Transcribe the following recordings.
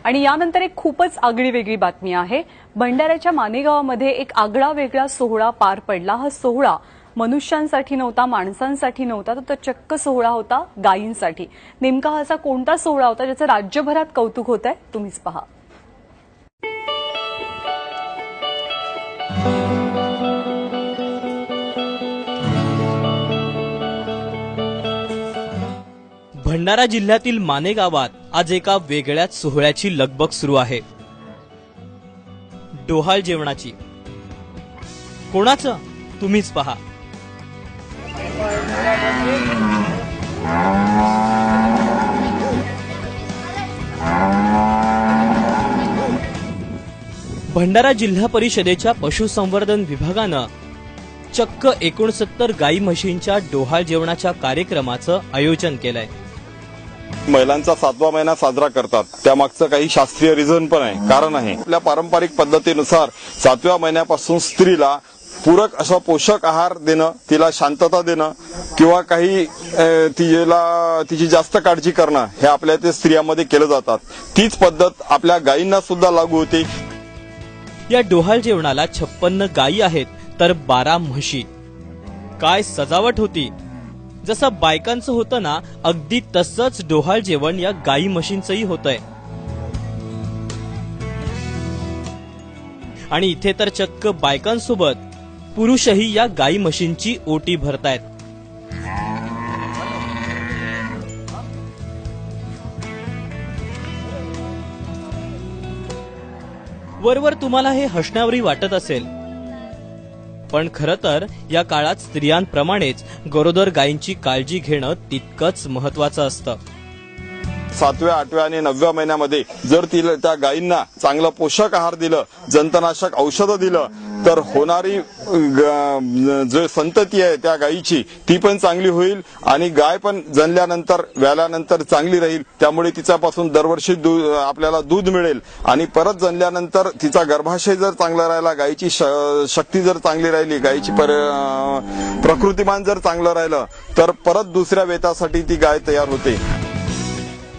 आणि यानंतर एक खूपच आगळी वेगळी बातमी आहे। भंडाऱ्याच्या मानेगावामध्ये एक आगळा वेगळा सोहळा पार पडला। हा सोहळा मनुष्यांसाठी नव्हता, माणसांसाठी नव्हता, तर तो चक्क सोहळा होता गायींसाठी। नेमका हा असा कोणता सोहळा होता ज्याचं राज्यभरात कौतुक होतंय, तुम्हीच पहा। भंडारा जिल्ह्यातील माने गावात आज एका वेगळ्याच सोहळ्याची लगबग सुरू आहे। डोहाळ जेवणाची। कोणाचं? तुम्हीच पहा। भंडारा जिल्हा परिषदेच्या पशुसंवर्धन विभागानं चक्क 69 गाई म्हशींच्या डोहाळ जेवणाच्या कार्यक्रमाचं आयोजन केलंय। महिलांचा 7वा महिना साजरा करतात, त्यामागचं काही शास्त्रीय रिझन पण आहे, कारण आहे। आपल्या पारंपरिक पद्धतीनुसार 7व्या महिन्यापासून स्त्रीला पूरक असा पोषक आहार देणं, तिला शांतता देणं किंवा काही तिची जास्त काळजी करणं हे आपल्या ते स्त्रियांमध्ये केलं जातात। तीच पद्धत आपल्या गायींना सुद्धा लागू होते। या डोहाळ जेवणाला 56 गायी आहेत तर 12 म्हशी। काय सजावट होती! जसं बायकांचं होतं ना, अगदी तसंच डोहाळ जेवण या गायी म्हशींचंही होतंय। आणि इथे तर चक्क बायकांसोबत पुरुषही या गायी म्हशींची ओटी भरतायत। वरवर तुम्हाला हे हसण्यावरी वाटत असेल, पण खरं तर या काळात स्त्रियांप्रमाणेच गरोदर गायींची काळजी घेणं तितकंच महत्वाचं असतं। 7व्या, 8व्या आणि 9व्या महिन्यामध्ये जर त्या गायींना चांगलं पोषक आहार दिलं, जंतनाशक औषधं दिलं, तर होणारी जो संतती आहे त्या गायीची ती पण चांगली होईल आणि गाय पण जणल्यानंतर व्याल्यानंतर चांगली राहील। त्यामुळे तिच्यापासून दरवर्षी आपल्याला दूध मिळेल आणि परत जणल्यानंतर तिचा गर्भाशय जर चांगला राहिला, गायीची शक्ती जर चांगली राहिली, गायीची प्रकृतिमान जर चांगलं राहिलं, तर परत दुसऱ्या वेतासाठी ती गाय तयार होते।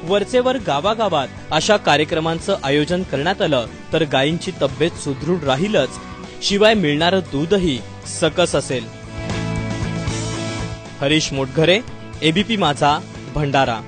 वरचेवर गावागावात अशा कार्यक्रमांचं आयोजन करण्यात आलं तर गायींची तब्येत सुदृढ राहीलच, शिवाय मिळणारं दूधही सकस असेल। हरीश मोटघरे, एबीपी माझा, भंडारा।